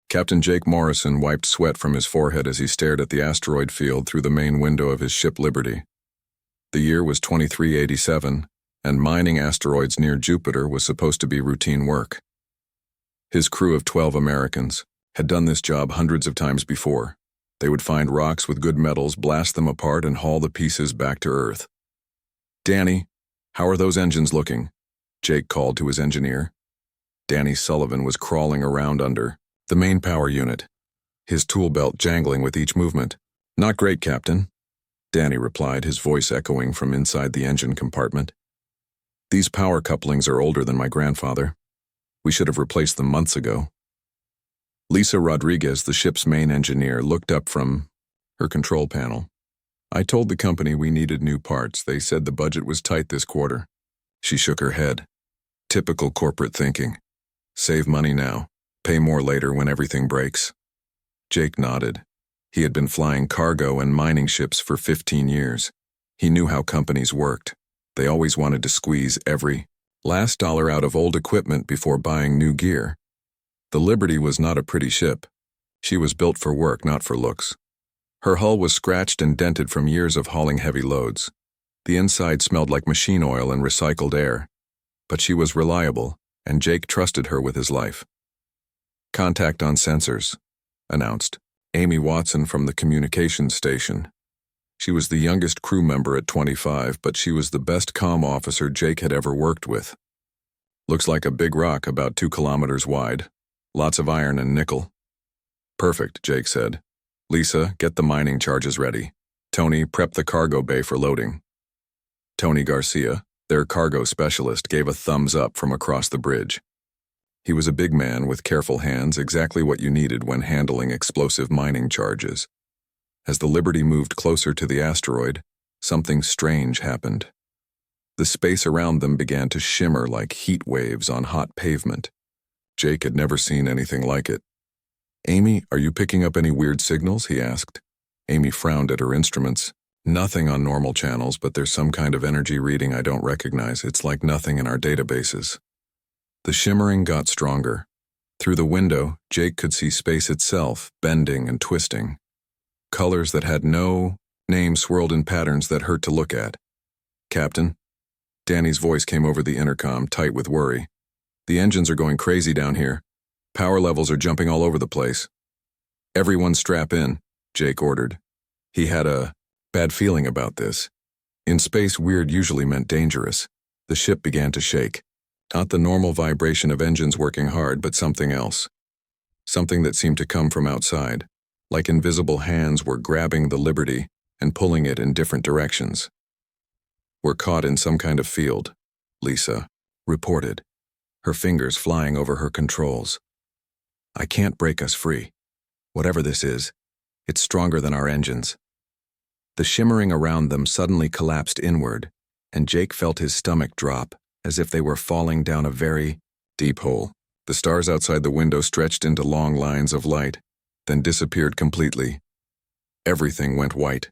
Captain Jake Morrison wiped sweat from his forehead as he stared at the asteroid field through the main window of his ship Liberty. The year was 2387, and mining asteroids near Jupiter was supposed to be routine work. His crew of 12 Americans had done this job hundreds of times before. They would find rocks with good metals, blast them apart, and haul the pieces back to Earth. "Danny, how are those engines looking?" Jake called to his engineer. Danny Sullivan was crawling around under the main power unit, his tool belt jangling with each movement. "Not great, Captain," Danny replied, his voice echoing from inside the engine compartment. "These power couplings are older than my grandfather. We should have replaced them months ago." Lisa Rodriguez, the ship's main engineer, looked up from her control panel. "I told the company we needed new parts. They said the budget was tight this quarter." She shook her head. Typical corporate thinking. Save money now. Pay more later when everything breaks. Jake nodded. He had been flying cargo and mining ships for 15 years. He knew how companies worked. They always wanted to squeeze every last dollar out of old equipment before buying new gear. The Liberty was not a pretty ship. She was built for work, not for looks. Her hull was scratched and dented from years of hauling heavy loads. The inside smelled like machine oil and recycled air. But she was reliable, and Jake trusted her with his life. "Contact on sensors," announced Amy Watson from the communications station. She was the youngest crew member at 25, but she was the best comm officer Jake had ever worked with. "Looks like a big rock about 2 kilometers wide. Lots of iron and nickel." "Perfect," Jake said. "Lisa, get the mining charges ready. Tony, prep the cargo bay for loading." Tony Garcia, their cargo specialist, gave a thumbs up from across the bridge. He was a big man with careful hands, exactly what you needed when handling explosive mining charges. As the Liberty moved closer to the asteroid, something strange happened. The space around them began to shimmer like heat waves on hot pavement. Jake had never seen anything like it. "Amy, are you picking up any weird signals?" he asked. Amy frowned at her instruments. "Nothing on normal channels, but there's some kind of energy reading I don't recognize. It's like nothing in our databases." The shimmering got stronger. Through the window, Jake could see space itself, bending and twisting. Colors that had no name swirled in patterns that hurt to look at. "Captain?" Danny's voice came over the intercom, tight with worry. "The engines are going crazy down here. Power levels are jumping all over the place." "Everyone strap in," Jake ordered. He had a bad feeling about this. In space, weird usually meant dangerous. The ship began to shake. Not the normal vibration of engines working hard, but something else. Something that seemed to come from outside, like invisible hands were grabbing the Liberty and pulling it in different directions. "We're caught in some kind of field," Lisa reported, her fingers flying over her controls. "I can't break us free. Whatever this is, it's stronger than our engines." The shimmering around them suddenly collapsed inward, and Jake felt his stomach drop, as if they were falling down a very deep hole. The stars outside the window stretched into long lines of light, then disappeared completely. Everything went white.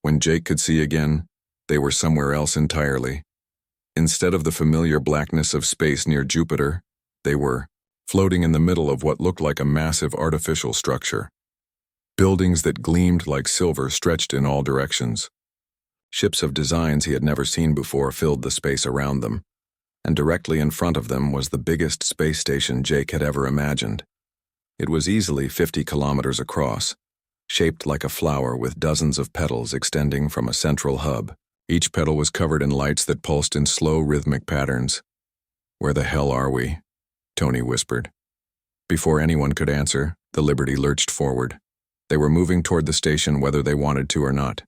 When Jake could see again, they were somewhere else entirely. Instead of the familiar blackness of space near Jupiter, they were floating in the middle of what looked like a massive artificial structure. Buildings that gleamed like silver stretched in all directions. Ships of designs he had never seen before filled the space around them, and directly in front of them was the biggest space station Jake had ever imagined. It was easily 50 kilometers across, shaped like a flower with dozens of petals extending from a central hub. Each petal was covered in lights that pulsed in slow, rhythmic patterns. "Where the hell are we?" Tony whispered. Before anyone could answer, the Liberty lurched forward. They were moving toward the station whether they wanted to or not.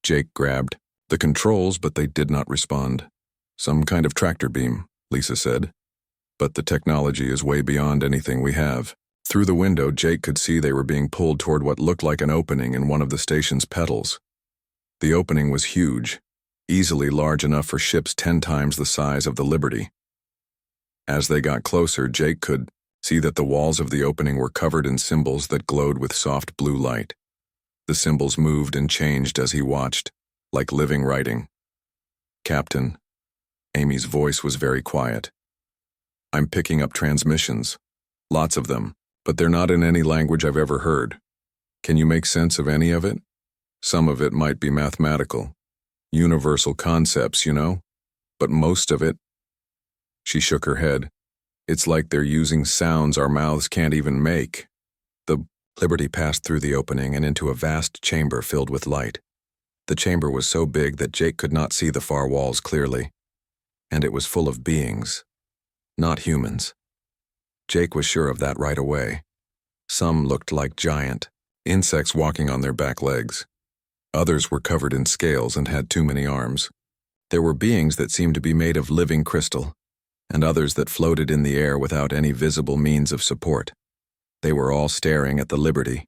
Jake grabbed the controls, but they did not respond. "Some kind of tractor beam," Lisa said. "But the technology is way beyond anything we have." Through the window, Jake could see they were being pulled toward what looked like an opening in one of the station's petals. The opening was huge, easily large enough for ships 10 times the size of the Liberty. As they got closer, Jake could see that the walls of the opening were covered in symbols that glowed with soft blue light. The symbols moved and changed as he watched, like living writing. "Captain," Amy's voice was very quiet. "I'm picking up transmissions. Lots of them. but they're not in any language I've ever heard. Can you make sense of any of it? Some of it might be mathematical, universal concepts, but most of it—" She shook her head. "It's like they're using sounds our mouths can't even make." The Liberty passed through the opening and into a vast chamber filled with light. The chamber was so big that Jake could not see the far walls clearly, and it was full of beings, not humans. Jake was sure of that right away. Some looked like giant insects walking on their back legs. Others were covered in scales and had too many arms. There were beings that seemed to be made of living crystal, and others that floated in the air without any visible means of support. They were all staring at the Liberty.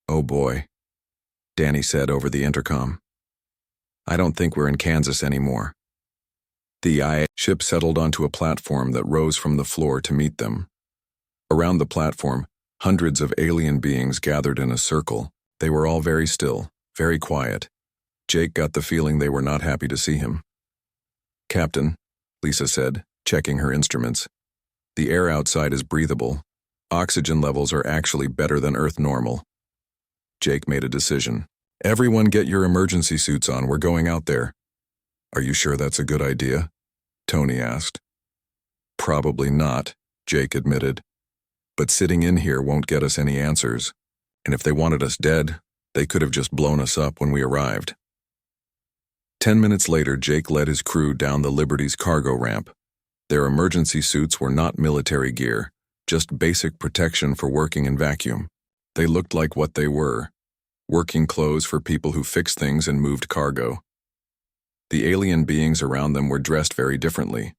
"Oh boy," Danny said over the intercom. "I don't think we're in Kansas anymore." The ship settled onto a platform that rose from the floor to meet them. Around the platform, hundreds of alien beings gathered in a circle. They were all very still, very quiet. Jake got the feeling they were not happy to see him. "Captain," Lisa said, checking her instruments, "the air outside is breathable. Oxygen levels are actually better than Earth normal." Jake made a decision. "Everyone get your emergency suits on, we're going out there." "Are you sure that's a good idea?" Tony asked. "Probably not," Jake admitted. "But sitting in here won't get us any answers. And if they wanted us dead, they could have just blown us up when we arrived." 10 minutes later, Jake led his crew down the Liberty's cargo ramp. Their emergency suits were not military gear, just basic protection for working in vacuum. They looked like what they were: working clothes for people who fixed things and moved cargo. The alien beings around them were dressed very differently.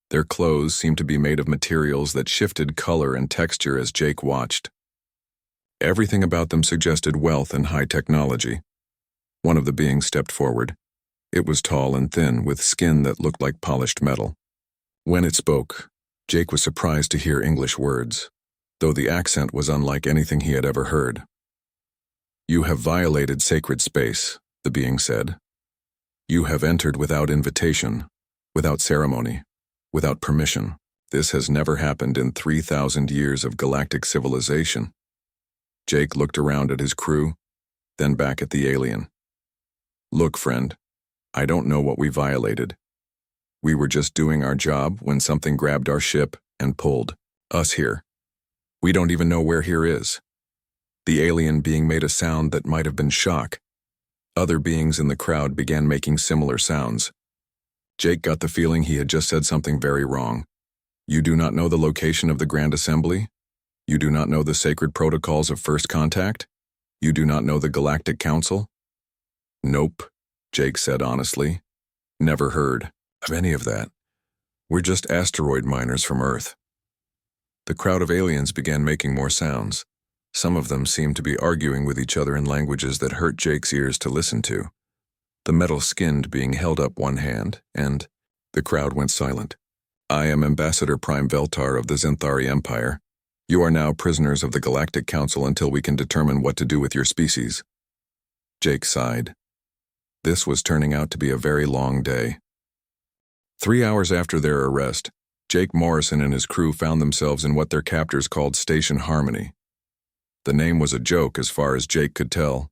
Their clothes seemed to be made of materials that shifted color and texture as Jake watched. Everything about them suggested wealth and high technology. One of the beings stepped forward. It was tall and thin, with skin that looked like polished metal. When it spoke, Jake was surprised to hear English words, though the accent was unlike anything he had ever heard. "You have violated sacred space," the being said. "You have entered without invitation, without ceremony, without permission. This has never happened in 3,000 years of galactic civilization." Jake looked around at his crew, then back at the alien. "Look, friend, I don't know what we violated. We were just doing our job when something grabbed our ship and pulled us here. We don't even know where here is." The alien being made a sound that might have been shock. Other beings in the crowd began making similar sounds. Jake got the feeling he had just said something very wrong. "You do not know the location of the Grand Assembly? You do not know the sacred protocols of first contact? You do not know the Galactic Council?" "Nope," Jake said honestly. "Never heard of any of that. We're just asteroid miners from Earth." The crowd of aliens began making more sounds. Some of them seemed to be arguing with each other in languages that hurt Jake's ears to listen to. The metal-skinned being held up one hand, and the crowd went silent. "I am Ambassador Prime Veltar of the Zinthari Empire. You are now prisoners of the Galactic Council until we can determine what to do with your species." Jake sighed. This was turning out to be a very long day. 3 hours after their arrest, Jake Morrison and his crew found themselves in what their captors called Station Harmony. The name was a joke as far as Jake could tell.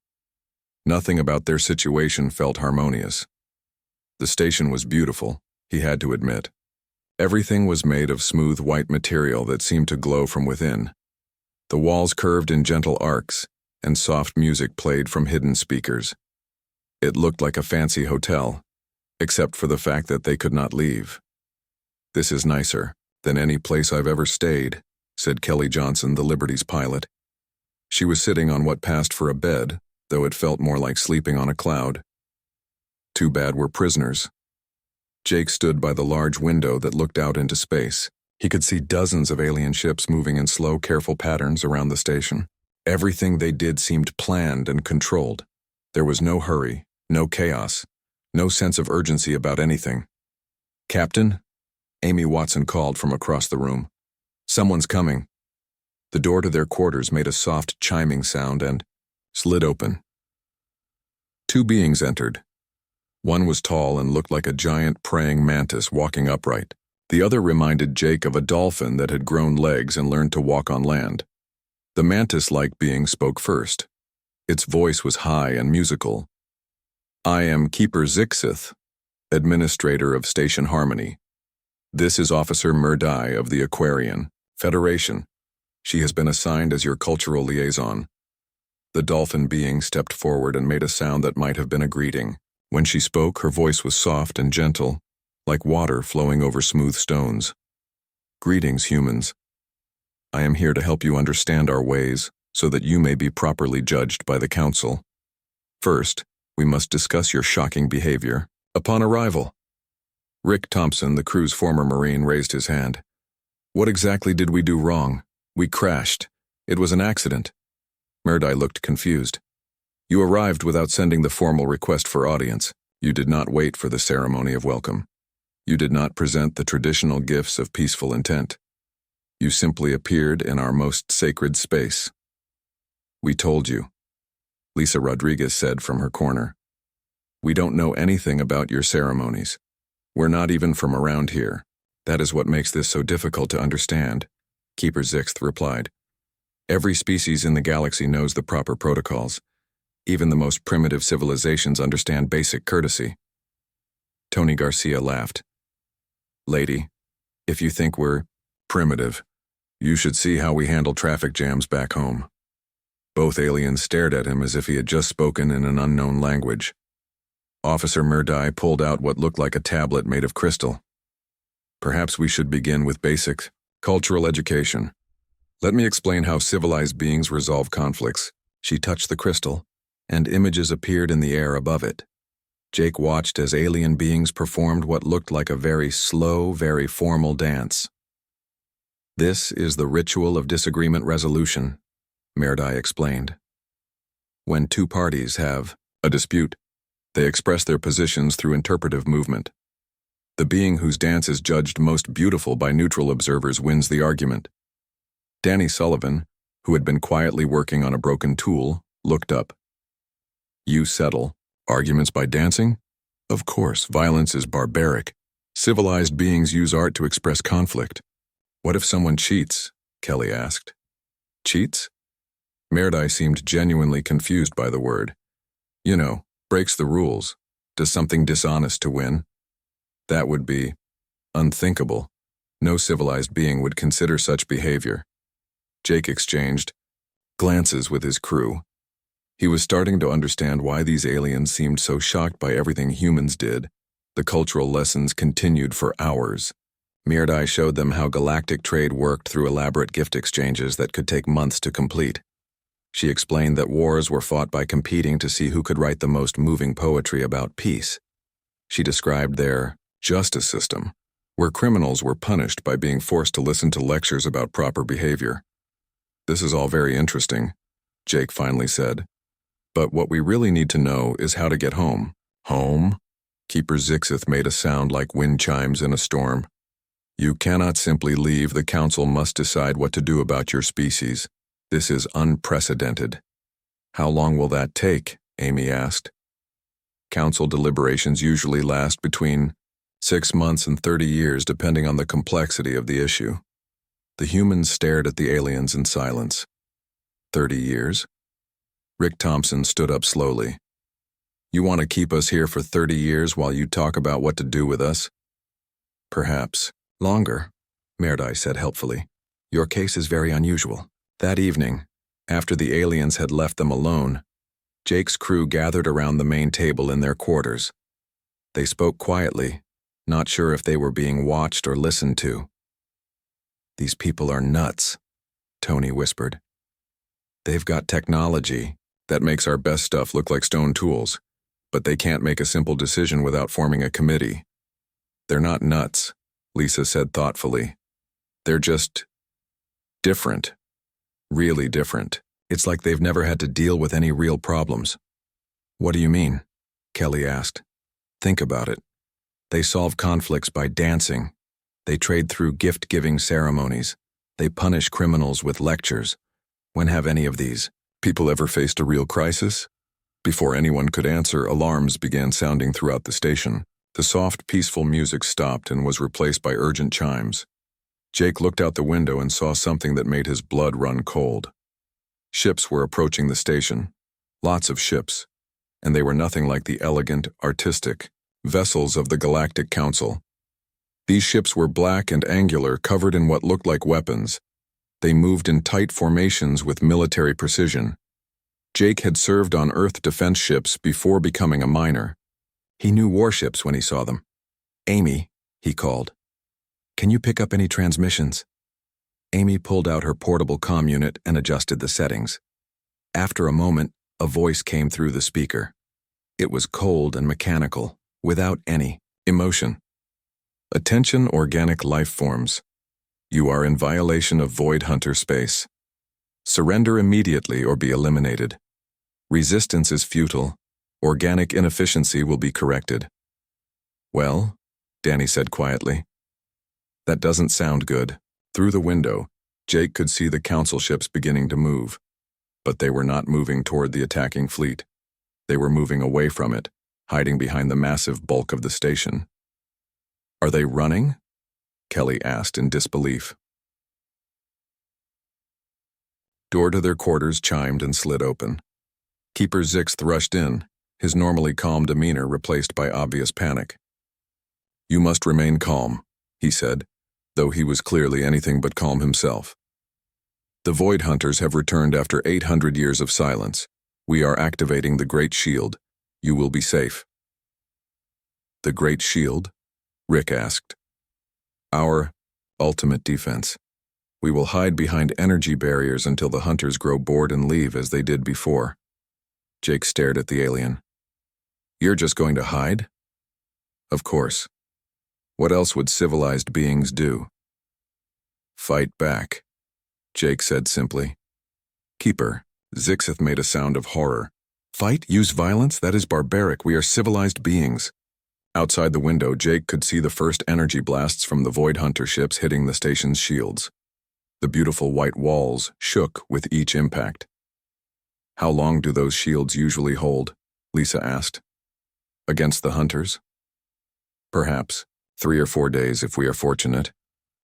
Nothing about their situation felt harmonious. The station was beautiful, he had to admit. Everything was made of smooth white material that seemed to glow from within. The walls curved in gentle arcs, and soft music played from hidden speakers. It looked like a fancy hotel, except for the fact that they could not leave. "This is nicer than any place I've ever stayed," said Kelly Johnson, the Liberty's pilot. She was sitting on what passed for a bed, though it felt more like sleeping on a cloud. "Too bad we're prisoners." Jake stood by the large window that looked out into space. He could see dozens of alien ships moving in slow, careful patterns around the station. Everything they did seemed planned and controlled. There was no hurry, no chaos, no sense of urgency about anything. "Captain?" Amy Watson called from across the room. "Someone's coming." The door to their quarters made a soft chiming sound and slid open. 2 beings entered. One was tall and looked like a giant praying mantis walking upright. The other reminded Jake of a dolphin that had grown legs and learned to walk on land. The mantis-like being spoke first. Its voice was high and musical. "I am Keeper Zixith, Administrator of Station Harmony. This is Officer Murdai of the Aquarian Federation. She has been assigned as your cultural liaison." The dolphin being stepped forward and made a sound that might have been a greeting. When she spoke, her voice was soft and gentle, like water flowing over smooth stones. "Greetings, humans. I am here to help you understand our ways so that you may be properly judged by the Council. First, we must discuss your shocking behavior upon arrival." Rick Thompson, the crew's former Marine, raised his hand. "What exactly did we do wrong? We crashed. It was an accident." Murdai looked confused. "You arrived without sending the formal request for audience. You did not wait for the ceremony of welcome. You did not present the traditional gifts of peaceful intent. You simply appeared in our most sacred space." "We told you," Lisa Rodriguez said from her corner. "We don't know anything about your ceremonies. We're not even from around here. That is what makes this so difficult to understand," Keeper Zixth replied. "Every species in the galaxy knows the proper protocols. Even the most primitive civilizations understand basic courtesy." Tony Garcia laughed. "Lady, if you think we're primitive, you should see how we handle traffic jams back home." Both aliens stared at him as if he had just spoken in an unknown language. Officer Murdai pulled out what looked like a tablet made of crystal. "Perhaps we should begin with basic cultural education. Let me explain how civilized beings resolve conflicts." She touched the crystal, and images appeared in the air above it. Jake watched as alien beings performed what looked like a very slow, very formal dance. "This is the ritual of disagreement resolution," Murdai explained. "When two parties have a dispute, they express their positions through interpretive movement. The being whose dance is judged most beautiful by neutral observers wins the argument." Danny Sullivan, who had been quietly working on a broken tool, looked up. "You settle arguments by dancing? Of course, violence is barbaric. Civilized beings use art to express conflict." "What if someone cheats?" Kelly asked. "Cheats?" Murdai seemed genuinely confused by the word. "You know, breaks the rules, does something dishonest to win. That would be unthinkable. No civilized being would consider such behavior." Jake exchanged glances with his crew. He was starting to understand why these aliens seemed so shocked by everything humans did. The cultural lessons continued for hours. Murdai showed them how galactic trade worked through elaborate gift exchanges that could take months to complete. She explained that wars were fought by competing to see who could write the most moving poetry about peace. She described their justice system, where criminals were punished by being forced to listen to lectures about proper behavior. "This is all very interesting," Jake finally said. "But what we really need to know is how to get home." "Home?" Keeper Zixith made a sound like wind chimes in a storm. "You cannot simply leave. The Council must decide what to do about your species. This is unprecedented." "How long will that take?" Amy asked. "Council deliberations usually last between 6 months and 30 years, depending on the complexity of the issue." The humans stared at the aliens in silence. 30 years? Rick Thompson stood up slowly. "You want to keep us here for 30 years while you talk about what to do with us?" "Perhaps longer," Murdai said helpfully. "Your case is very unusual." That evening, after the aliens had left them alone, Jake's crew gathered around the main table in their quarters. They spoke quietly, not sure if they were being watched or listened to. "These people are nuts," Tony whispered. "They've got technology that makes our best stuff look like stone tools, but they can't make a simple decision without forming a committee." "They're not nuts," Lisa said thoughtfully. "They're just different. Really different. It's like they've never had to deal with any real problems." "What do you mean?" Kelly asked. "Think about it. They solve conflicts by dancing. They trade through gift-giving ceremonies. They punish criminals with lectures. When have any of these people ever faced a real crisis?" Before anyone could answer, alarms began sounding throughout the station. The soft, peaceful music stopped and was replaced by urgent chimes. Jake looked out the window and saw something that made his blood run cold. Ships were approaching the station. Lots of ships. And they were nothing like the elegant, artistic vessels of the Galactic Council. These ships were black and angular, covered in what looked like weapons. They moved in tight formations with military precision. Jake had served on Earth defense ships before becoming a miner. He knew warships when he saw them. "Amy," he called. "Can you pick up any transmissions?" Amy pulled out her portable comm unit and adjusted the settings. After a moment, a voice came through the speaker. It was cold and mechanical, without any emotion. "Attention, organic life forms. You are in violation of Void Hunter space. Surrender immediately or be eliminated. Resistance is futile. Organic inefficiency will be corrected." "Well," Danny said quietly. "That doesn't sound good." Through the window, Jake could see the council ships beginning to move. But they were not moving toward the attacking fleet. They were moving away from it, hiding behind the massive bulk of the station. "Are they running?" Kelly asked in disbelief. Door to their quarters chimed and slid open. Keeper Zixth rushed in, his normally calm demeanor replaced by obvious panic. "You must remain calm," he said, though he was clearly anything but calm himself. "The Void Hunters have returned after 800 years of silence. We are activating the Great Shield. You will be safe." "The Great Shield?" Rick asked. "Our ultimate defense. We will hide behind energy barriers until the Hunters grow bored and leave as they did before." Jake stared at the alien. "You're just going to hide?" "Of course. What else would civilized beings do?" "Fight back," Jake said simply. "Keeper," Zixith made a sound of horror. "Fight? Use violence? That is barbaric. We are civilized beings." Outside the window, Jake could see the first energy blasts from the Void Hunter ships hitting the station's shields. The beautiful white walls shook with each impact. "How long do those shields usually hold?" Lisa asked. "Against the Hunters?" "Perhaps 3 or 4 days if we are fortunate.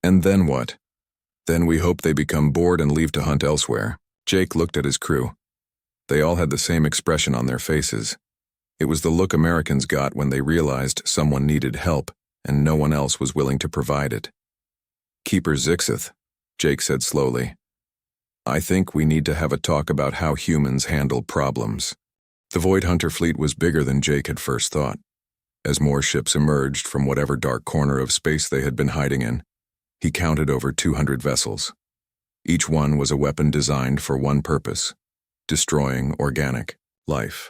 And then what?" "Then we hope they become bored and leave to hunt elsewhere." Jake looked at his crew. They all had the same expression on their faces. It was the look Americans got when they realized someone needed help and no one else was willing to provide it. "Keeper Zixith," Jake said slowly, "I think we need to have a talk about how humans handle problems." The Void Hunter fleet was bigger than Jake had first thought. As more ships emerged from whatever dark corner of space they had been hiding in, he counted over 200 vessels. Each one was a weapon designed for one purpose: destroying organic life.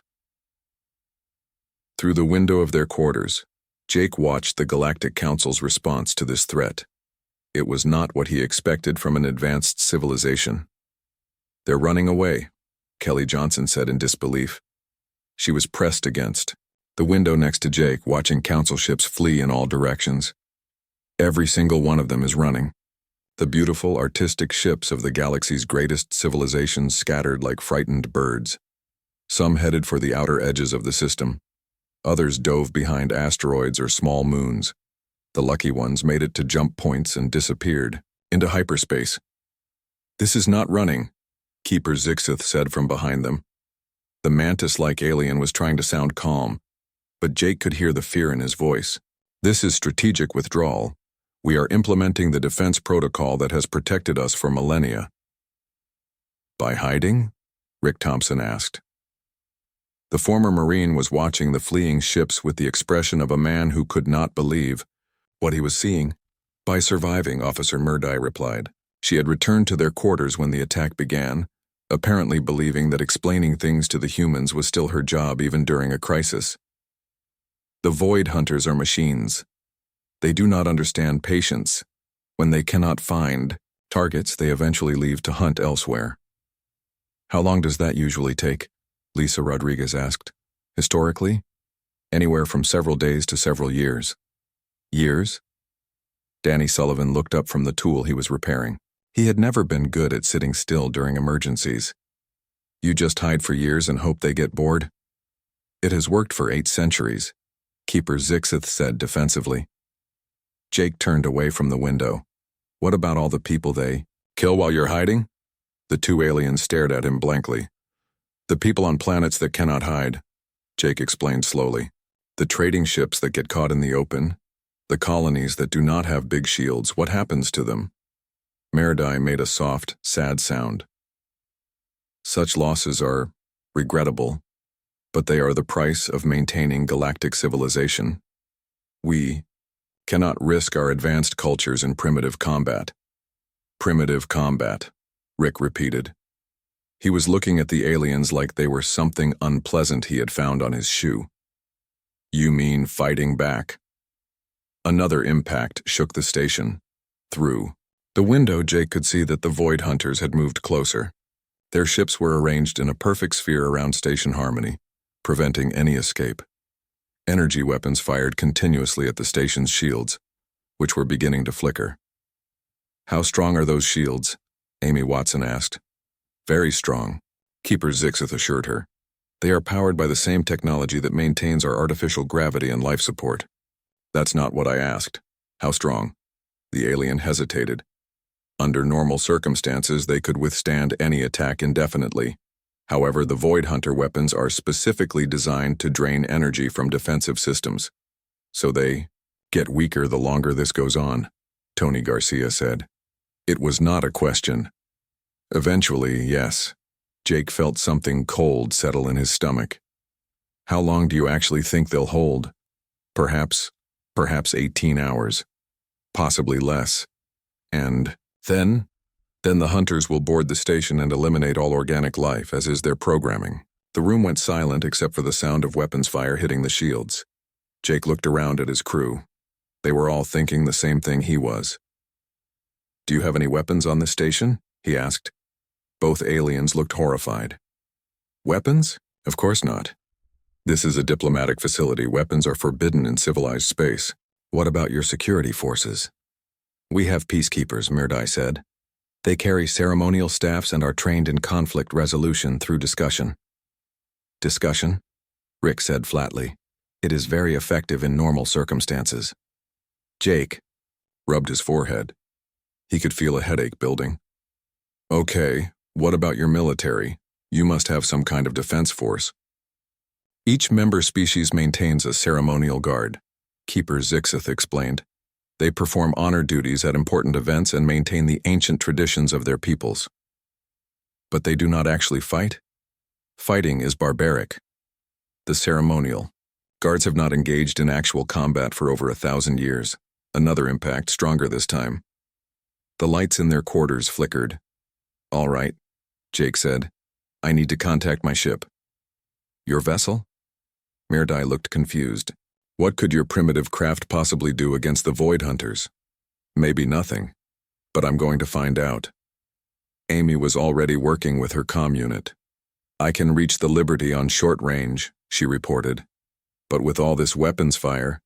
Through the window of their quarters, Jake watched the Galactic Council's response to this threat. It was not what he expected from an advanced civilization. "They're running away," Kelly Johnson said in disbelief. She was pressed against the window next to Jake, watching council ships flee in all directions. "Every single one of them is running. The beautiful, artistic ships of the galaxy's greatest civilizations scattered like frightened birds. Some headed for the outer edges of the system. Others dove behind asteroids or small moons. The lucky ones made it to jump points and disappeared into hyperspace." "This is not running," Keeper Zixith said from behind them. The mantis-like alien was trying to sound calm, but Jake could hear the fear in his voice. "This is strategic withdrawal. We are implementing the defense protocol that has protected us for millennia." "By hiding?" Rick Thompson asked. The former Marine was watching the fleeing ships with the expression of a man who could not believe what he was seeing. "By surviving," Officer Murdy replied. She had returned to their quarters when the attack began, apparently believing that explaining things to the humans was still her job even during a crisis. "The Void Hunters are machines. They do not understand patience. When they cannot find targets, they eventually leave to hunt elsewhere." "How long does that usually take?" Lisa Rodriguez asked. "Historically, anywhere from several days to several years." "Years?" Danny Sullivan looked up from the tool he was repairing. He had never been good at sitting still during emergencies. "You just hide for years and hope they get bored?" "It has worked for 8 centuries. Keeper Zixith said defensively. Jake turned away from the window. What about all the people they kill while you're hiding? The two aliens stared at him blankly. The people on planets that cannot hide, Jake explained slowly. The trading ships that get caught in the open, the colonies that do not have big shields, what happens to them? Meridai made a soft, sad sound. Such losses are regrettable, but they are the price of maintaining galactic civilization. We cannot risk our advanced cultures in primitive combat. Primitive combat, Rick repeated. He was looking at the aliens like they were something unpleasant he had found on his shoe. You mean fighting back? Another impact shook the station. Through the window, Jake could see that the Void Hunters had moved closer. Their ships were arranged in a perfect sphere around Station Harmony, preventing any escape. Energy weapons fired continuously at the station's shields, which were beginning to flicker. How strong are those shields? Amy Watson asked. Very strong, Keeper Zixith assured her. They are powered by the same technology that maintains our artificial gravity and life support. That's not what I asked. How strong? The alien hesitated. Under normal circumstances, they could withstand any attack indefinitely. However, the Void Hunter weapons are specifically designed to drain energy from defensive systems. So they get weaker the longer this goes on, Tony Garcia said. It was not a question. Eventually, yes. Jake felt something cold settle in his stomach. How long do you actually think they'll hold? Perhaps 18 hours. Possibly less. And then the hunters will board the station and eliminate all organic life, as is their programming. The room went silent except for the sound of weapons fire hitting the shields. Jake looked around at his crew. They were all thinking the same thing he was. Do you have any weapons on this station? He asked. Both aliens looked horrified. Weapons? Of course not. This is a diplomatic facility. Weapons are forbidden in civilized space. What about your security forces? We have peacekeepers, Meridai said. They carry ceremonial staffs and are trained in conflict resolution through discussion. Discussion? Rick said flatly. It is very effective in normal circumstances. Jake rubbed his forehead. He could feel a headache building. Okay, what about your military? You must have some kind of defense force. Each member species maintains a ceremonial guard, Keeper Zixith explained. They perform honor duties at important events and maintain the ancient traditions of their peoples. But they do not actually fight? Fighting is barbaric. The ceremonial. Guards have not engaged in actual combat for over 1,000 years. Another impact, stronger this time. The lights in their quarters flickered. All right, Jake said. I need to contact my ship. Your vessel? Meridai looked confused. What could your primitive craft possibly do against the Void Hunters? Maybe nothing, but I'm going to find out. Amy was already working with her comm unit. I can reach the Liberty on short range, she reported. But with all this weapons fire,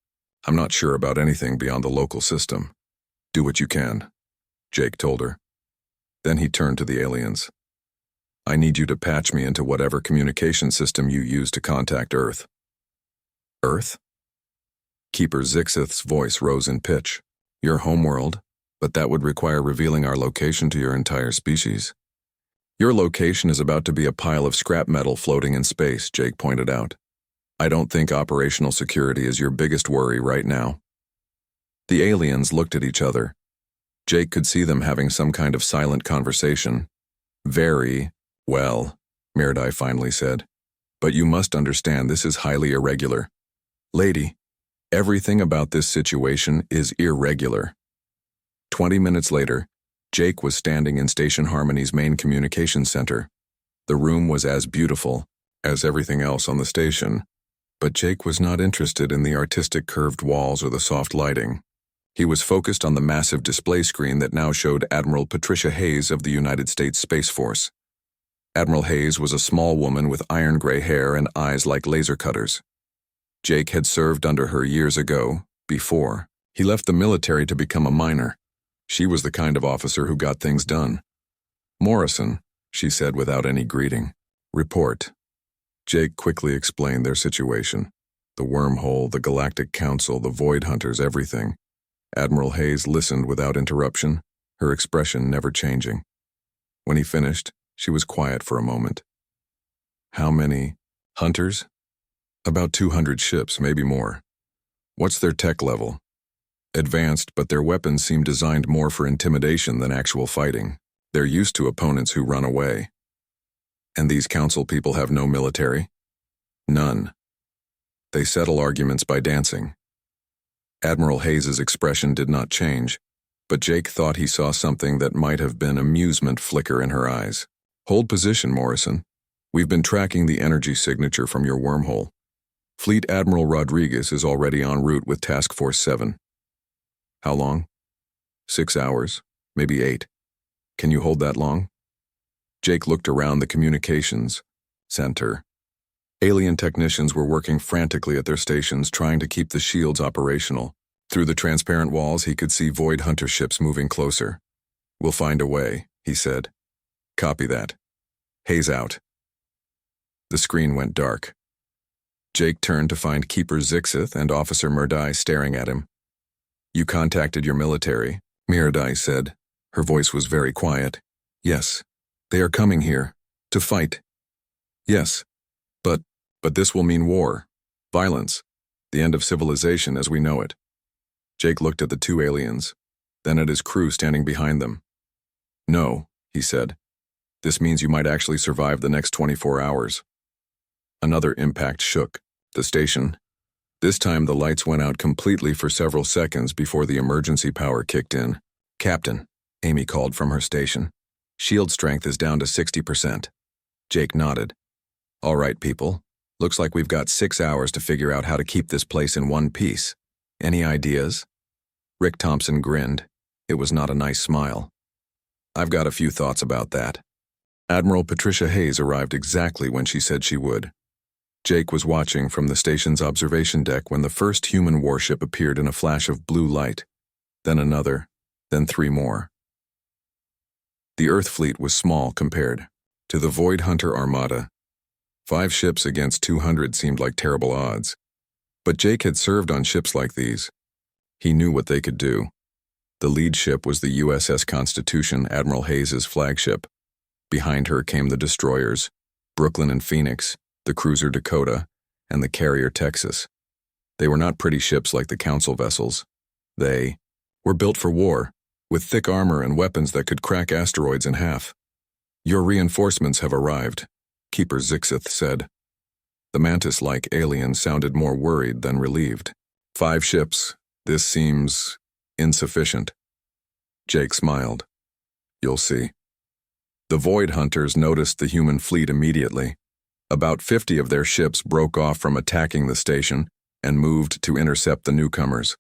I'm not sure about anything beyond the local system. Do what you can, Jake told her. Then he turned to the aliens. I need you to patch me into whatever communication system you use to contact Earth. Earth? Keeper Zixith's voice rose in pitch. Your homeworld, but that would require revealing our location to your entire species. Your location is about to be a pile of scrap metal floating in space, Jake pointed out. I don't think operational security is your biggest worry right now. The aliens looked at each other. Jake could see them having some kind of silent conversation. Very well, Meridai finally said. But you must understand this is highly irregular. Lady, everything about this situation is irregular. 20 minutes later, Jake was standing in Station Harmony's main communications center. The room was as beautiful as everything else on the station, but Jake was not interested in the artistic curved walls or the soft lighting. He was focused on the massive display screen that now showed Admiral Patricia Hayes of the United States Space Force. Admiral Hayes was a small woman with iron gray hair and eyes like laser cutters. Jake had served under her years ago, before. He left the military to become a miner. She was the kind of officer who got things done. Morrison, she said without any greeting. Report. Jake quickly explained their situation. The wormhole, the Galactic Council, the Void Hunters, everything. Admiral Hayes listened without interruption, her expression never changing. When he finished, she was quiet for a moment. How many hunters? About 200 ships, maybe more. What's their tech level? Advanced, but their weapons seem designed more for intimidation than actual fighting. They're used to opponents who run away. And these council people have no military? None. They settle arguments by dancing. Admiral Hayes's expression did not change, but Jake thought he saw something that might have been amusement flicker in her eyes. Hold position, Morrison. We've been tracking the energy signature from your wormhole. Fleet Admiral Rodriguez is already en route with Task Force 7. How long? 6 hours, maybe 8. Can you hold that long? Jake looked around the communications center. Alien technicians were working frantically at their stations, trying to keep the shields operational. Through the transparent walls, he could see Void Hunter ships moving closer. We'll find a way, he said. Copy that. Hayes out. The screen went dark. Jake turned to find Keeper Zixith and Officer Murdai staring at him. You contacted your military, Murdai said. Her voice was very quiet. Yes. They are coming here. To fight. Yes. But this will mean war. Violence. The end of civilization as we know it. Jake looked at the two aliens, then at his crew standing behind them. No, he said. This means you might actually survive the next 24 hours. Another impact shook the station. This time the lights went out completely for several seconds before the emergency power kicked in. Captain, Amy called from her station. Shield strength is down to 60%. Jake nodded. All right, people. Looks like we've got 6 hours to figure out how to keep this place in one piece. Any ideas? Rick Thompson grinned. It was not a nice smile. I've got a few thoughts about that. Admiral Patricia Hayes arrived exactly when she said she would. Jake was watching from the station's observation deck when the first human warship appeared in a flash of blue light, then another, then 3 more. The Earth fleet was small compared to the Void Hunter Armada. 5 ships against 200 seemed like terrible odds. But Jake had served on ships like these. He knew what they could do. The lead ship was the USS Constitution, Admiral Hayes's flagship. Behind her came the destroyers, Brooklyn and Phoenix, the cruiser Dakota, and the carrier Texas. They were not pretty ships like the Council vessels. They were built for war, with thick armor and weapons that could crack asteroids in half. Your reinforcements have arrived, Keeper Zixith said. The mantis-like alien sounded more worried than relieved. 5 ships. This seems insufficient. Jake smiled. You'll see. The Void Hunters noticed the human fleet immediately. About 50 of their ships broke off from attacking the station and moved to intercept the newcomers.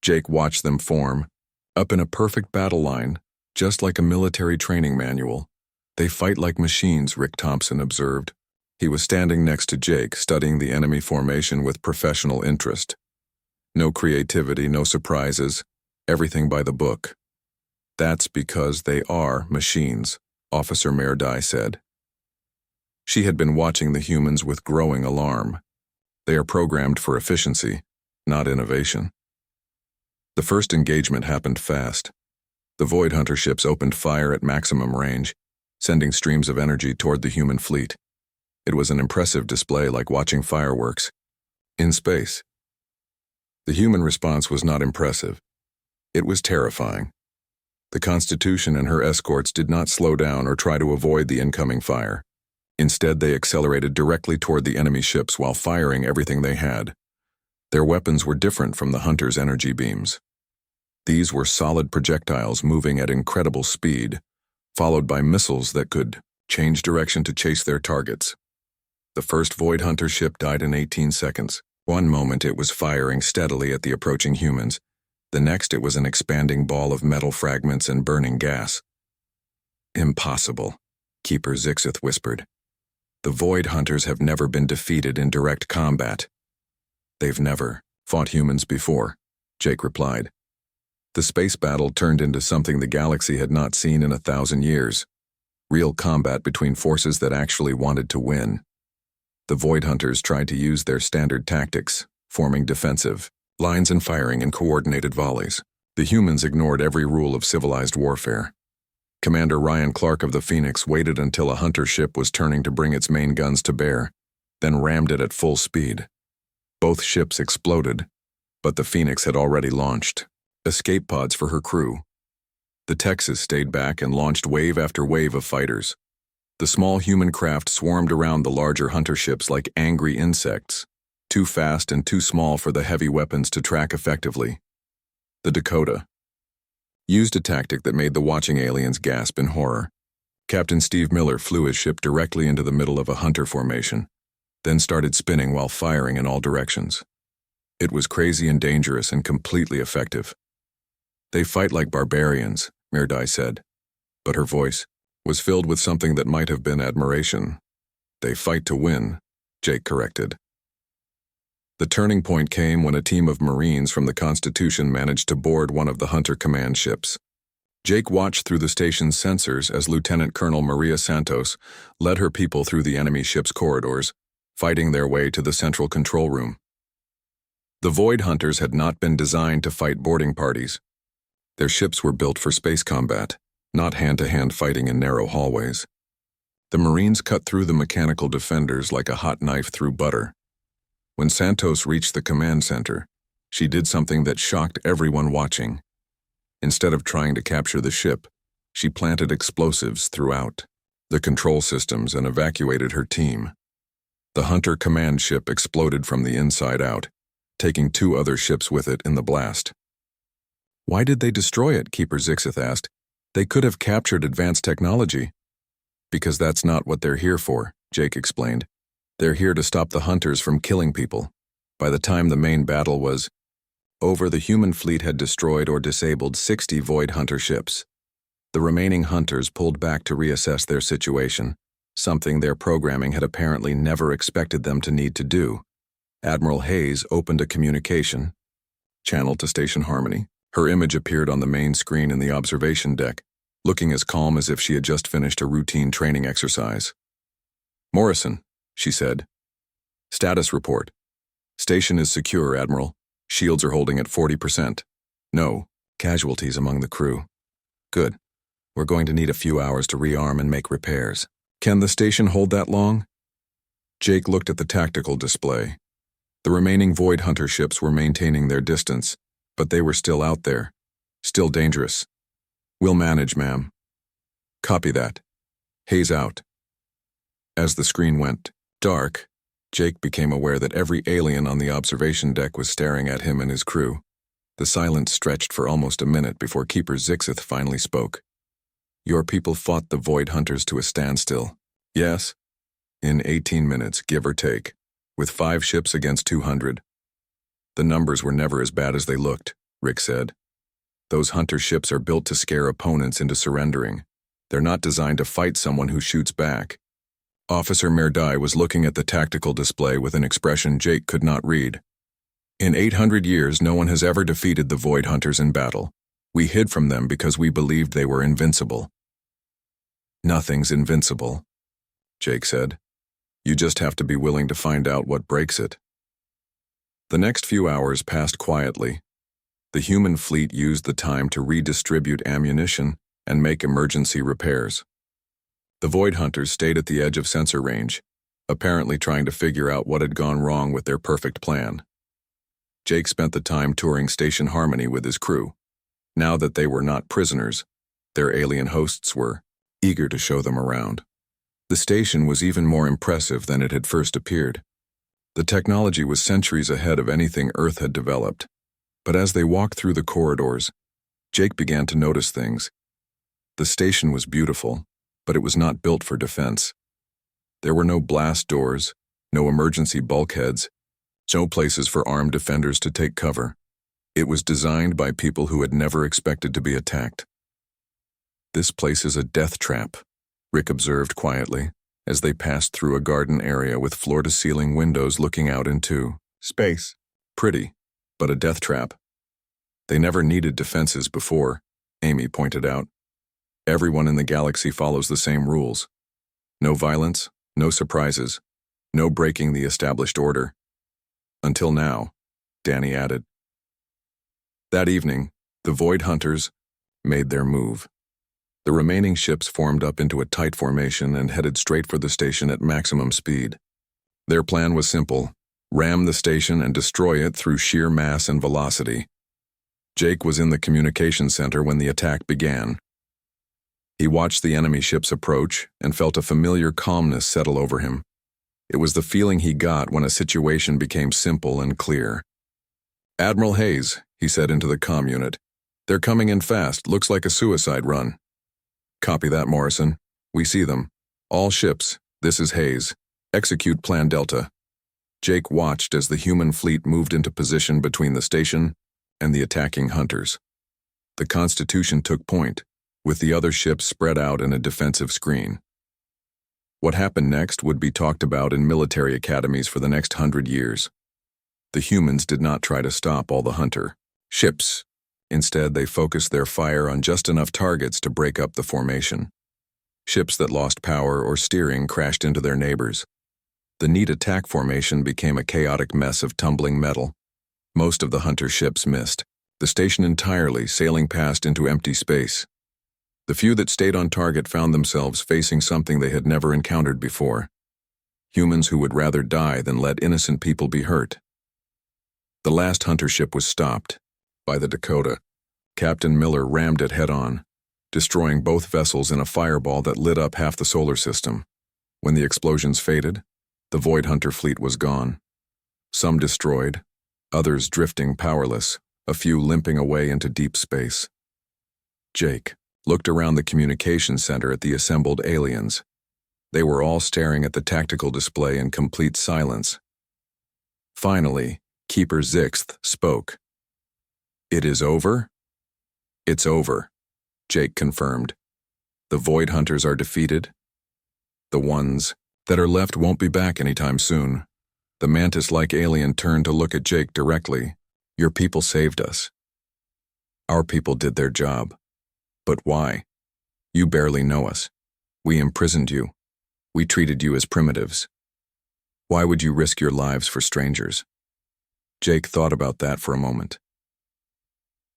Jake watched them form, up in a perfect battle line, just like a military training manual. They fight like machines, Rick Thompson observed. He was standing next to Jake, studying the enemy formation with professional interest. No creativity, no surprises, everything by the book. That's because they are machines, Officer Murdai said. She had been watching the humans with growing alarm. They are programmed for efficiency, not innovation. The first engagement happened fast. The Void Hunter ships opened fire at maximum range, sending streams of energy toward the human fleet. It was an impressive display, like watching fireworks in space. The human response was not impressive. It was terrifying. The Constitution and her escorts did not slow down or try to avoid the incoming fire. Instead, they accelerated directly toward the enemy ships while firing everything they had. Their weapons were different from the Hunter's energy beams. These were solid projectiles moving at incredible speed, followed by missiles that could change direction to chase their targets. The first Void Hunter ship died in 18 seconds. One moment it was firing steadily at the approaching humans. The next it was an expanding ball of metal fragments and burning gas. Impossible, Keeper Zixith whispered. The Void Hunters have never been defeated in direct combat. They've never fought humans before, Jake replied. The space battle turned into something the galaxy had not seen in 1,000 years. Real combat between forces that actually wanted to win. The Void Hunters tried to use their standard tactics, forming defensive lines and firing in coordinated volleys. The humans ignored every rule of civilized warfare. Commander Ryan Clark of the Phoenix waited until a hunter ship was turning to bring its main guns to bear, then rammed it at full speed. Both ships exploded, but the Phoenix had already launched escape pods for her crew. The Texas stayed back and launched wave after wave of fighters. The small human craft swarmed around the larger hunter ships like angry insects, too fast and too small for the heavy weapons to track effectively. The Dakota used a tactic that made the watching aliens gasp in horror. Captain Steve Miller flew his ship directly into the middle of a hunter formation, then started spinning while firing in all directions. It was crazy and dangerous and completely effective. "They fight like barbarians," Mirdai said, but her voice was filled with something that might have been admiration. "They fight to win," Jake corrected. The turning point came when a team of Marines from the Constitution managed to board one of the Hunter command ships. Jake watched through the station's sensors as Lieutenant Colonel Maria Santos led her people through the enemy ship's corridors, fighting their way to the central control room. The Void Hunters had not been designed to fight boarding parties. Their ships were built for space combat, not hand-to-hand fighting in narrow hallways. The Marines cut through the mechanical defenders like a hot knife through butter. When Santos reached the command center, she did something that shocked everyone watching. Instead of trying to capture the ship, she planted explosives throughout the control systems and evacuated her team. The Hunter command ship exploded from the inside out, taking 2 other ships with it in the blast. "Why did they destroy it?" Keeper Zixith asked. "They could have captured advanced technology." "Because that's not what they're here for," Jake explained. "They're here to stop the Hunters from killing people." By the time the main battle was over, the human fleet had destroyed or disabled 60 Void Hunter ships. The remaining Hunters pulled back to reassess their situation, something their programming had apparently never expected them to need to do. Admiral Hayes opened a communication channel to Station Harmony. Her image appeared on the main screen in the observation deck, looking as calm as if she had just finished a routine training exercise. "Morrison," she said. "Status report. Station is secure, Admiral. Shields are holding at 40%. No casualties among the crew. Good. We're going to need a few hours to rearm and make repairs." "Can the station hold that long?" Jake looked at the tactical display. The remaining Void Hunter ships were maintaining their distance, but they were still out there, still dangerous. "We'll manage, ma'am." "Copy that. Hayes out." As the screen went dark, Jake became aware that every alien on the observation deck was staring at him and his crew. The silence stretched for almost a minute before Keeper Zixith finally spoke. "Your people fought the Void Hunters to a standstill." "Yes. In 18 minutes, give or take, with 5 ships against 200. "The numbers were never as bad as they looked," Rick said. "Those Hunter ships are built to scare opponents into surrendering. They're not designed to fight someone who shoots back." Officer Mirdai was looking at the tactical display with an expression Jake could not read. "In 800 years, no one has ever defeated the Void Hunters in battle. We hid from them because we believed they were invincible." "Nothing's invincible," Jake said. "You just have to be willing to find out what breaks it." The next few hours passed quietly. The human fleet used the time to redistribute ammunition and make emergency repairs. The Void Hunters stayed at the edge of sensor range, apparently trying to figure out what had gone wrong with their perfect plan. Jake spent the time touring Station Harmony with his crew. Now that they were not prisoners, their alien hosts were eager to show them around. The station was even more impressive than it had first appeared. The technology was centuries ahead of anything Earth had developed. But as they walked through the corridors, Jake began to notice things. The station was beautiful, but it was not built for defense. There were no blast doors, no emergency bulkheads, no places for armed defenders to take cover. It was designed by people who had never expected to be attacked. "This place is a death trap," Rick observed quietly, as they passed through a garden area with floor-to-ceiling windows looking out into space. "Pretty, but a death trap." "They never needed defenses before," Amy pointed out. "Everyone in the galaxy follows the same rules. No violence, no surprises. No breaking the established order. Until now, Danny added. That evening, the Void Hunters made their move. The remaining ships formed up into a tight formation and headed straight for the station at maximum speed. Their plan was simple: ram the station and destroy it through sheer mass and velocity. Jake was in the communication center when the attack began. He watched the enemy ships approach and felt a familiar calmness settle over him. It was the feeling he got when a situation became simple and clear. "Admiral Hayes," he said into the comm unit. "They're coming in fast. Looks like a suicide run." "Copy that, Morrison. We see them. All ships, this is Hayes. Execute Plan Delta." Jake watched as the human fleet moved into position between the station and the attacking hunters. The Constitution took point, with the other ships spread out in a defensive screen. What happened next would be talked about in military academies for the next 100 years. The humans did not try to stop all the hunter ships. Instead, they focused their fire on just enough targets to break up the formation. Ships that lost power or steering crashed into their neighbors. The neat attack formation became a chaotic mess of tumbling metal. Most of the hunter ships missed, the station entirely sailing past into empty space. The few that stayed on target found themselves facing something they had never encountered before: humans who would rather die than let innocent people be hurt. The last hunter ship was stopped by the Dakota. Captain Miller rammed it head-on, destroying both vessels in a fireball that lit up half the solar system. When the explosions faded, the Void Hunter fleet was gone. Some destroyed, others drifting powerless, a few limping away into deep space. Jake looked around the communication center at the assembled aliens. They were all staring at the tactical display in complete silence. Finally, Keeper Zixth spoke. "It is over?" "It's over," Jake confirmed. "The Void Hunters are defeated. The ones that are left won't be back anytime soon." The mantis-like alien turned to look at Jake directly. "Your people saved us." "Our people did their job. But why? You barely know us. We imprisoned you. We treated you as primitives. Why would you risk your lives for strangers?" Jake thought about that for a moment.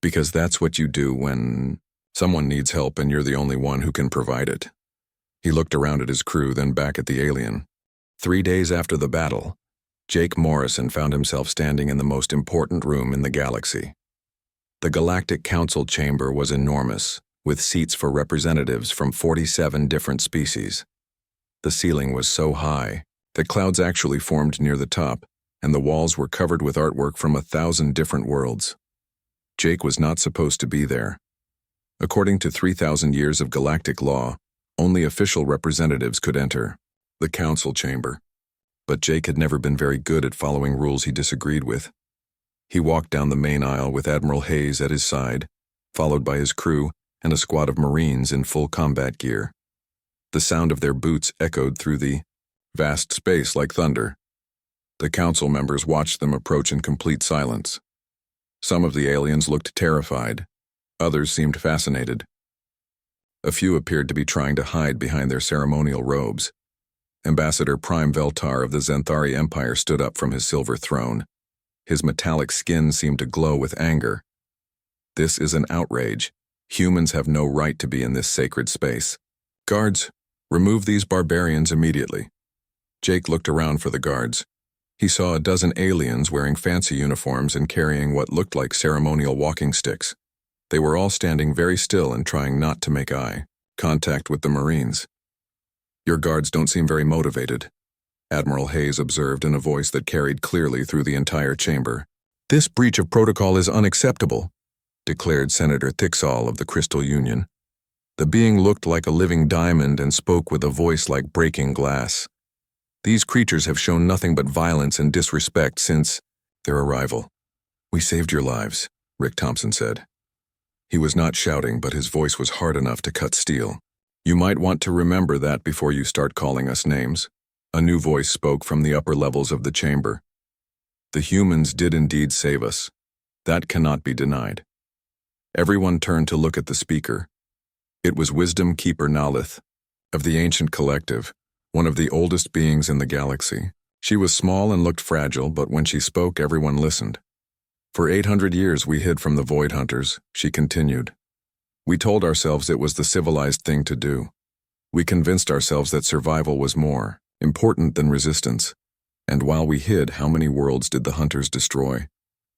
"Because that's what you do when someone needs help and you're the only one who can provide it." He looked around at his crew, then back at the alien. 3 days after the battle, Jake Morrison found himself standing in the most important room in the galaxy. The Galactic Council chamber was enormous, with seats for representatives from 47 different species. The ceiling was so high that clouds actually formed near the top, and the walls were covered with artwork from 1,000 different worlds. Jake was not supposed to be there. According to 3,000 years of galactic law, only official representatives could enter the council chamber. But Jake had never been very good at following rules he disagreed with. He walked down the main aisle with Admiral Hayes at his side, followed by his crew and a squad of Marines in full combat gear. The sound of their boots echoed through the vast space like thunder. The council members watched them approach in complete silence. Some of the aliens looked terrified. Others seemed fascinated. A few appeared to be trying to hide behind their ceremonial robes. Ambassador Prime Veltar of the Zenthari Empire stood up from his silver throne. His metallic skin seemed to glow with anger. "This is an outrage. Humans have no right to be in this sacred space. Guards, remove these barbarians immediately." Jake looked around for the guards. He saw a dozen aliens wearing fancy uniforms and carrying what looked like ceremonial walking sticks. They were all standing very still and trying not to make eye contact with the Marines. "Your guards don't seem very motivated," Admiral Hayes observed in a voice that carried clearly through the entire chamber. "This breach of protocol is unacceptable," declared Senator Thicksall of the Crystal Union. The being looked like a living diamond and spoke with a voice like breaking glass. "These creatures have shown nothing but violence and disrespect since their arrival." "We saved your lives," Rick Thompson said. He was not shouting, but his voice was hard enough to cut steel. "You might want to remember that before you start calling us names." A new voice spoke from the upper levels of the chamber. "The humans did indeed save us. That cannot be denied." Everyone turned to look at the speaker. It was Wisdom Keeper Nalith, of the Ancient Collective, one of the oldest beings in the galaxy. She was small and looked fragile, but when she spoke, everyone listened. For 800 years we hid from the Void Hunters, she continued. We told ourselves it was the civilized thing to do. We convinced ourselves that survival was more important than resistance. And while we hid, how many worlds did the Hunters destroy?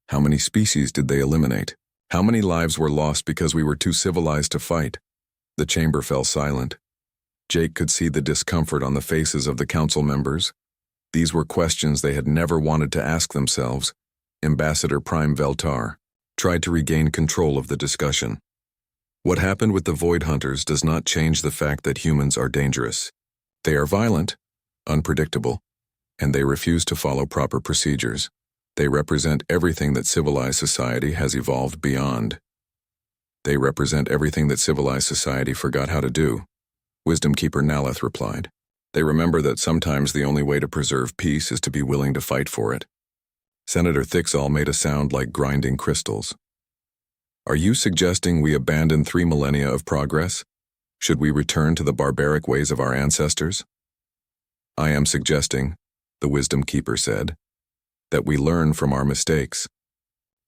How many species did they eliminate? How many lives were lost because we were too civilized to fight? The chamber fell silent. Jake could see the discomfort on the faces of the council members. These were questions they had never wanted to ask themselves. Ambassador Prime Veltar tried to regain control of the discussion. What happened with the Void Hunters does not change the fact that humans are dangerous. They are violent, unpredictable, and they refuse to follow proper procedures. They represent everything that civilized society has evolved beyond. They represent everything that civilized society forgot how to do, Wisdom Keeper Naleth replied. They remember that sometimes the only way to preserve peace is to be willing to fight for it. Senator Thicksall made a sound like grinding crystals. Are you suggesting we abandon 3 millennia of progress? Should we return to the barbaric ways of our ancestors? I am suggesting, the Wisdom Keeper said, that we learn from our mistakes.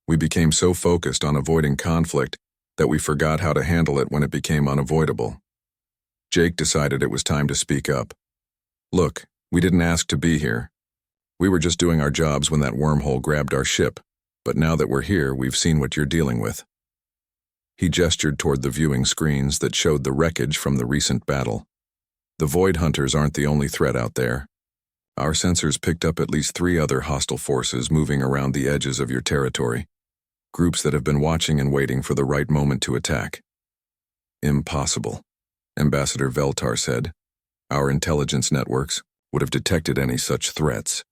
We became so focused on avoiding conflict that we forgot how to handle it when it became unavoidable. Jake decided it was time to speak up. Look, we didn't ask to be here. We were just doing our jobs when that wormhole grabbed our ship, but now that we're here, we've seen what you're dealing with. He gestured toward the viewing screens that showed the wreckage from the recent battle. The Void Hunters aren't the only threat out there. Our sensors picked up at least 3 other hostile forces moving around the edges of your territory. Groups that have been watching and waiting for the right moment to attack. Impossible, Ambassador Veltar said. Our intelligence networks would have detected any such threats.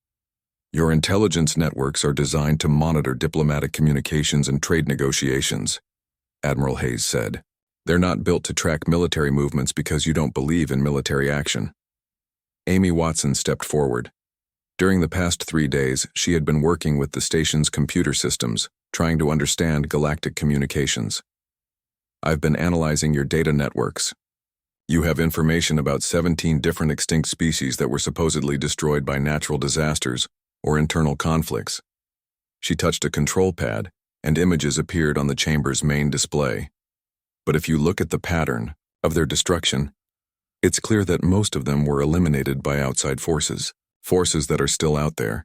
Your intelligence networks are designed to monitor diplomatic communications and trade negotiations, Admiral Hayes said. They're not built to track military movements because you don't believe in military action. Amy Watson stepped forward. During the past 3 days, she had been working with the station's computer systems, trying to understand galactic communications. I've been analyzing your data networks. You have information about 17 different extinct species that were supposedly destroyed by natural disasters or internal conflicts. She touched a control pad, and images appeared on the chamber's main display. But if you look at the pattern of their destruction, it's clear that most of them were eliminated by outside forces that are still out there.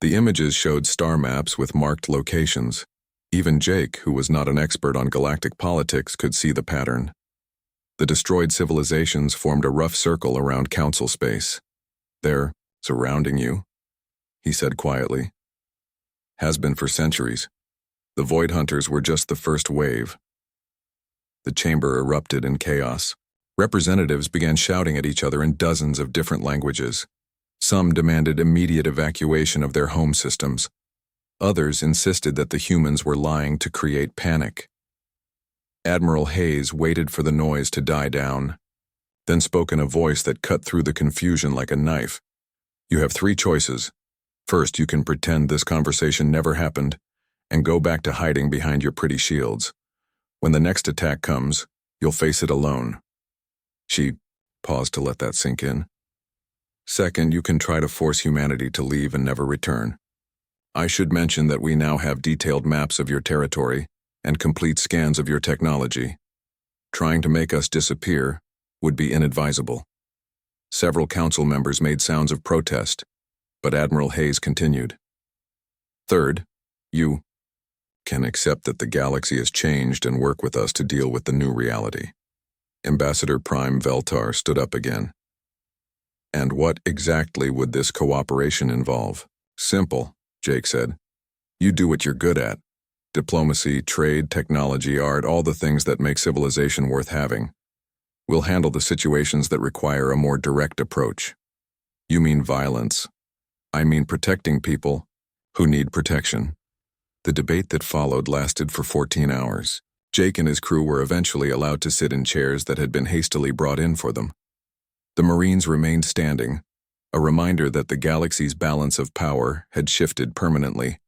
The images showed star maps with marked locations. Even Jake, who was not an expert on galactic politics, could see the pattern. The destroyed civilizations formed a rough circle around council space. They're surrounding you, he said quietly. Has been for centuries. The Void Hunters were just the first wave. The chamber erupted in chaos. Representatives began shouting at each other in dozens of different languages. Some demanded immediate evacuation of their home systems. Others insisted that the humans were lying to create panic. Admiral Hayes waited for the noise to die down, then spoke in a voice that cut through the confusion like a knife. You have 3 choices. First, you can pretend this conversation never happened and go back to hiding behind your pretty shields. When the next attack comes, you'll face it alone. She paused to let that sink in. Second, you can try to force humanity to leave and never return. I should mention that we now have detailed maps of your territory and complete scans of your technology. Trying to make us disappear would be inadvisable. Several council members made sounds of protest, but Admiral Hayes continued. Third, you can accept that the galaxy has changed and work with us to deal with the new reality. Ambassador Prime Veltar stood up again. And what exactly would this cooperation involve? Simple, Jake said. You do what you're good at. Diplomacy, trade, technology, art, all the things that make civilization worth having. We'll handle the situations that require a more direct approach. You mean violence. I mean protecting people who need protection. The debate that followed lasted for 14 hours. Jake and his crew were eventually allowed to sit in chairs that had been hastily brought in for them. The Marines remained standing, a reminder that the galaxy's balance of power had shifted permanently.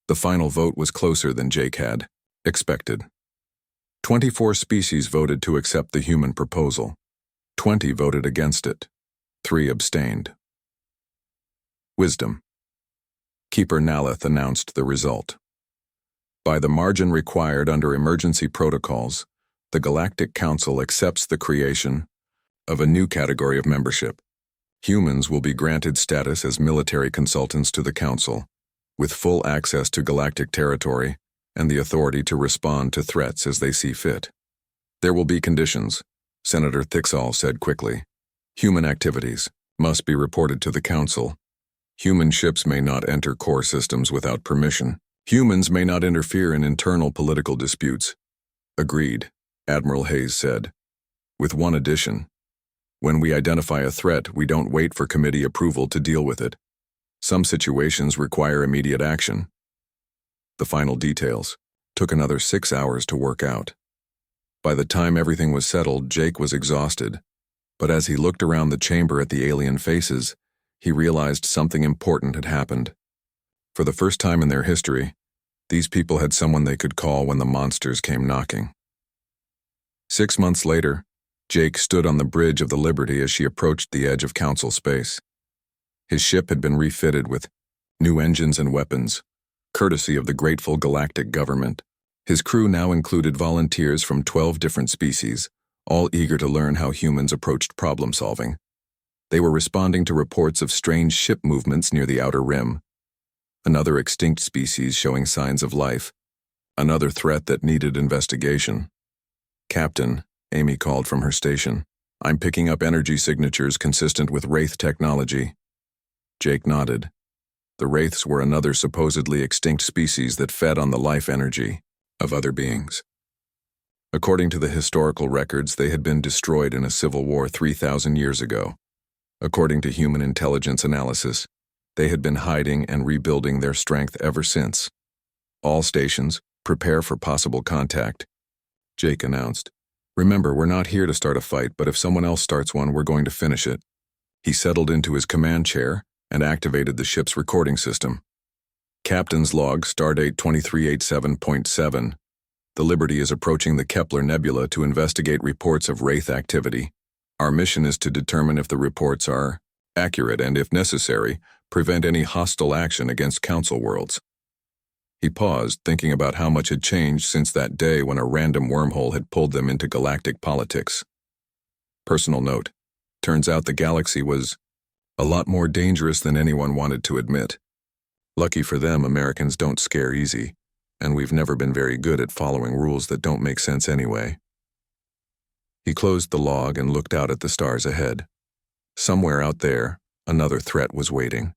The final vote was closer than Jake had expected. 24 species voted to accept the human proposal. 20 voted against it. 3 abstained. Wisdom. Keeper Naleth announced the result. By the margin required under emergency protocols, the Galactic Council accepts the creation of a new category of membership. Humans will be granted status as military consultants to the Council, with full access to galactic territory and the authority to respond to threats as they see fit. There will be conditions, Senator Thicksall said quickly. Human activities must be reported to the Council. Human ships may not enter core systems without permission. Humans may not interfere in internal political disputes. Agreed, Admiral Hayes said. With one addition. When we identify a threat, we don't wait for committee approval to deal with it. Some situations require immediate action. The final details took another 6 hours to work out. By the time everything was settled, Jake was exhausted. But as he looked around the chamber at the alien faces, he realized something important had happened. For the first time in their history, these people had someone they could call when the monsters came knocking. 6 months later, Jake stood on the bridge of the Liberty as she approached the edge of Council space. His ship had been refitted with new engines and weapons, courtesy of the grateful galactic government. His crew now included volunteers from 12 different species, all eager to learn how humans approached problem-solving. They were responding to reports of strange ship movements near the outer rim, another extinct species showing signs of life, another threat that needed investigation. Captain, Amy called from her station. I'm picking up energy signatures consistent with Wraith technology. Jake nodded. The Wraiths were another supposedly extinct species that fed on the life energy of other beings. According to the historical records, they had been destroyed in a civil war 3,000 years ago. According to human intelligence analysis, they had been hiding and rebuilding their strength ever since. All stations, prepare for possible contact, Jake announced. Remember, we're not here to start a fight, but if someone else starts one, we're going to finish it. He settled into his command chair and activated the ship's recording system. Captain's log, stardate 2387.7. The Liberty is approaching the Kepler Nebula to investigate reports of Wraith activity. Our mission is to determine if the reports are accurate and, if necessary, prevent any hostile action against Council worlds. He paused, thinking about how much had changed since that day when a random wormhole had pulled them into galactic politics. Personal note: turns out the galaxy was a lot more dangerous than anyone wanted to admit. Lucky for them, Americans don't scare easy, and we've never been very good at following rules that don't make sense anyway. He closed the log and looked out at the stars ahead. Somewhere out there, another threat was waiting.